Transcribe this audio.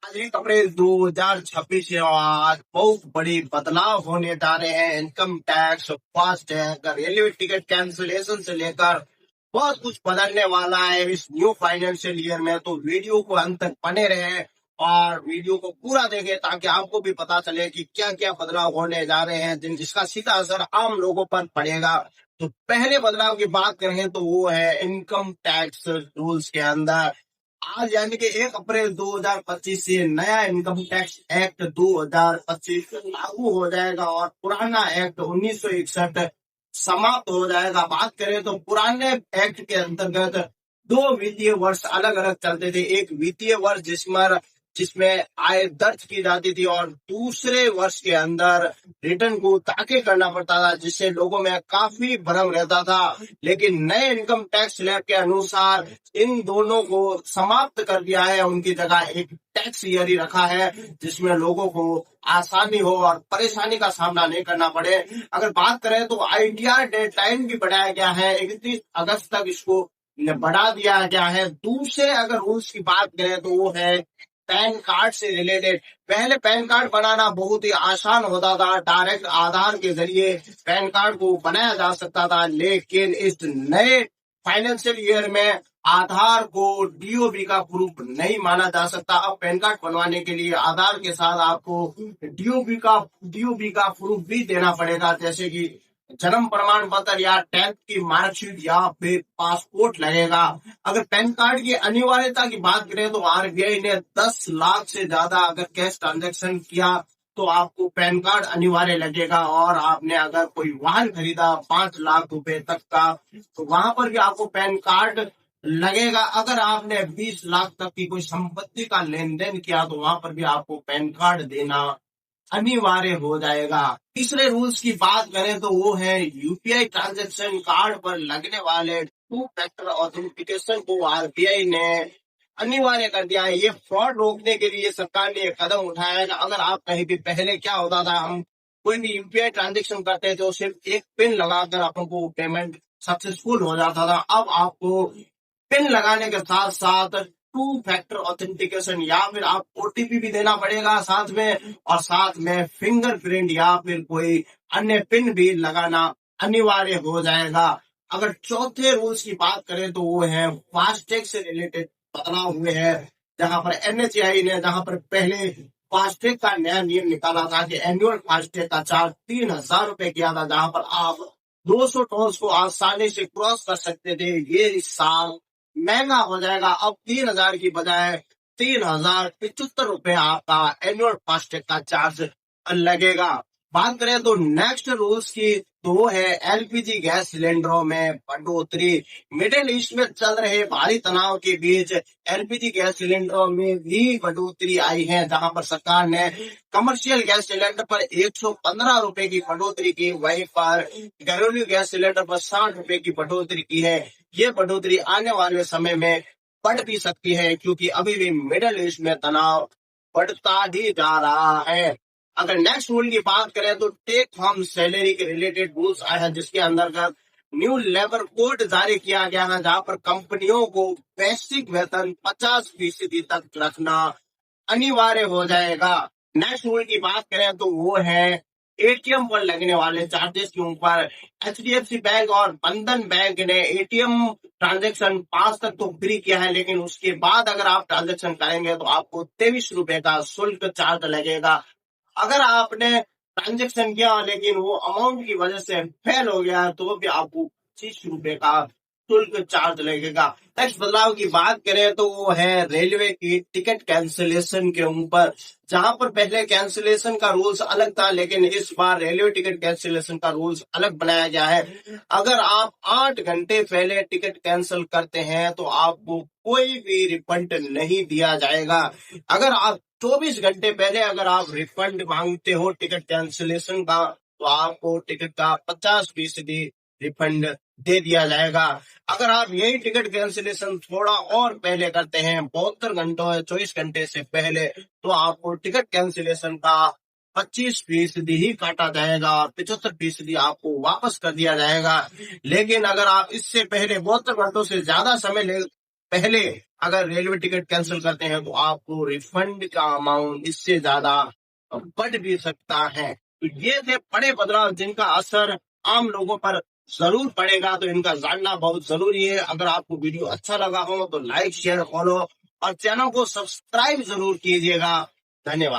आज 1 अप्रैल 2026 है और आज बहुत बड़ी बदलाव होने जा रहे हैं। Income tax, fast tag, railway ticket cancellation से लेकर बहुत कुछ बदलने वाला है इस न्यू फाइनेंशियल ईयर में। तो वीडियो को अंत तक बने रहे और वीडियो को पूरा देखें ताकि आपको भी पता चले कि क्या क्या बदलाव होने जा रहे हैं जिसका सीधा असर आम लोगों पर पड़ेगा। तो पहले बदलाव की बात करें तो वो है इनकम टैक्स रूल्स के अंदर। आज यानी कि 1 अप्रैल 2025 से नया इनकम टैक्स एक्ट 2025 लागू हो जाएगा और पुराना एक्ट 1961 समाप्त हो जाएगा। बात करें तो पुराने एक्ट के अंतर्गत 2 वित्तीय वर्ष अलग अलग चलते थे। एक वित्तीय वर्ष जिसमें आय दर्ज की जाती थी और दूसरे वर्ष के अंदर रिटर्न को ताके करना पड़ता था, जिससे लोगों में काफी भ्रम रहता था। लेकिन नए इनकम टैक्स स्लैब के अनुसार इन दोनों को समाप्त कर दिया है। उनकी जगह एक टैक्स ईयर ही रखा है जिसमें लोगों को आसानी हो और परेशानी का सामना नहीं करना पड़े। अगर बात करें तो आईटीआर डेडलाइन भी बढ़ाया गया है, 31 अगस्त तक इसको बढ़ा दिया गया है। दूसरे अगर रूल्स की बात करें तो वो है पैन कार्ड से रिलेटेड। पहले पैन कार्ड बनाना बहुत ही आसान होता था, डायरेक्ट आधार के जरिए पैन कार्ड को बनाया जा सकता था। लेकिन इस नए फाइनेंशियल ईयर में आधार को डीओबी का प्रूफ नहीं माना जा सकता। अब पैन कार्ड बनवाने के लिए आधार के साथ आपको डीओबी का प्रूफ भी देना पड़ेगा, जैसे कि जन्म प्रमाण पत्र या 10th की मार्कशीट या फिर पासपोर्ट लगेगा। अगर पैन कार्ड की अनिवार्यता की बात करें तो आरबीआई ने 10 लाख से ज्यादा अगर कैश ट्रांजैक्शन किया तो आपको पैन कार्ड अनिवार्य लगेगा। और आपने अगर कोई वाहन खरीदा 5 लाख रुपए तक का तो वहां पर भी आपको पैन कार्ड लगेगा। अगर आपने 20 लाख तक की कोई संपत्ति का लेन देन किया तो वहां पर भी आपको पैन कार्ड देना अनिवार्य हो जाएगा। तीसरे रूल्स की बात करें तो वो है यूपीआई ट्रांजैक्शन कार्ड पर लगने वाले 2 फैक्टर ऑथेंटिकेशन को आरबीआई ने अनिवार्य कर दिया है। ये फ्रॉड रोकने के लिए सरकार ने एक कदम उठाया है। अगर आप कहीं भी पहले क्या होता था, हम कोई भी यूपीआई ट्रांजैक्शन करते थे तो सिर्फ एक पिन लगाकर आपको पेमेंट सक्सेसफुल हो जाता था। अब आपको पिन लगाने के साथ साथ 2 फैक्टर ऑथेंटिकेशन या फिर आप ओटीपी भी देना पड़ेगा साथ में, और साथ में फिंगरप्रिंट या फिर कोई अन्य पिन भी लगाना अनिवार्य हो जाएगा। अगर चौथे रूल्स की बात करें तो वो है फास्टैग से रिलेटेड बदलाव हुए हैं। जहां पर एनएचएआई ने जहां पर पहले फास्टैग का नया नियम निकाला था कि एनुअल फास्टैग का चार्ज 3,000 रुपए किया था, जहां पर आप 200 टोल्स को आसानी से क्रॉस कर सकते थे। ये इस साल महंगा हो जाएगा। अब 3,000 की बजाय 3,075 रुपए आपका एनुअल फास्टैग का चार्ज लगेगा। बात करें तो नेक्स्ट रूल्स की तो वो है एलपीजी गैस सिलेंडरों में बढ़ोतरी। मिडिल ईस्ट में चल रहे भारी तनाव के बीच एलपीजी गैस सिलेंडरों में भी बढ़ोतरी आई है, जहां पर सरकार ने कमर्शियल गैस सिलेंडर पर 115 रुपए की बढ़ोतरी की, वहीं पर घरेलू गैस सिलेंडर पर 60 रुपए की बढ़ोतरी की है। ये बढ़ोतरी आने वाले समय में बढ़ भी सकती है क्योंकि अभी भी मिडिल ईस्ट में तनाव बढ़ता ही जा रहा है। अगर नेक्स्ट रूल की बात करें तो टेक होम सैलरी के रिलेटेड रूल्स आए हैं, जिसके अंतर्गत न्यू लेबर कोड जारी किया गया है, जहां पर कंपनियों को बेसिक वेतन 50% तक रखना अनिवार्य हो जाएगा। नेक्स्ट रूल की बात करें तो वो है एटीएम पर लगने वाले चार्जेस के ऊपर। एचडीएफसी बैंक और बंधन बैंक ने एटीएम ट्रांजैक्शन 5 तक तो फ्री किया है, लेकिन उसके बाद अगर आप ट्रांजैक्शन करेंगे तो आपको 23 रुपए का शुल्क चार्ज लगेगा। अगर आपने ट्रांजेक्शन किया लेकिन वो अमाउंट की वजह से फेल हो गया तो भी आपको 25 रुपए का शुल्क चार्ज लगेगा। नेक्स्ट बदलाव की बात करें तो वो है रेलवे की टिकट कैंसिलेशन के ऊपर। जहां पर पहले कैंसिलेशन का रूल्स अलग था, लेकिन इस बार रेलवे टिकट कैंसिलेशन का रूल्स अलग बनाया गया है। अगर आप 8 घंटे पहले टिकट कैंसिल करते हैं तो आपको कोई भी रिफंड नहीं दिया जाएगा। अगर आप 24 घंटे पहले अगर आप रिफंड मांगते हो टिकट कैंसिलेशन का तो आपको टिकट का 50% रिफंड दे दिया जाएगा। अगर आप यही टिकट कैंसिलेशन थोड़ा और पहले करते हैं, 72 घंटों या 24 घंटे से पहले, तो आपको टिकट कैंसिलेशन का 25% ही काटा जाएगा और 75% आपको वापस कर दिया जाएगा। लेकिन अगर आप इससे पहले 72 घंटों से ज्यादा समय पहले अगर रेलवे टिकट कैंसिल करते हैं तो आपको रिफंड का अमाउंट इससे ज्यादा बढ़ भी सकता है। तो ये थे बड़े बदलाव जिनका असर आम लोगों पर जरूर पड़ेगा, तो इनका जानना बहुत जरूरी है। अगर आपको वीडियो अच्छा लगा हो तो लाइक शेयर फॉलो और चैनल को सब्सक्राइब जरूर कीजिएगा। धन्यवाद।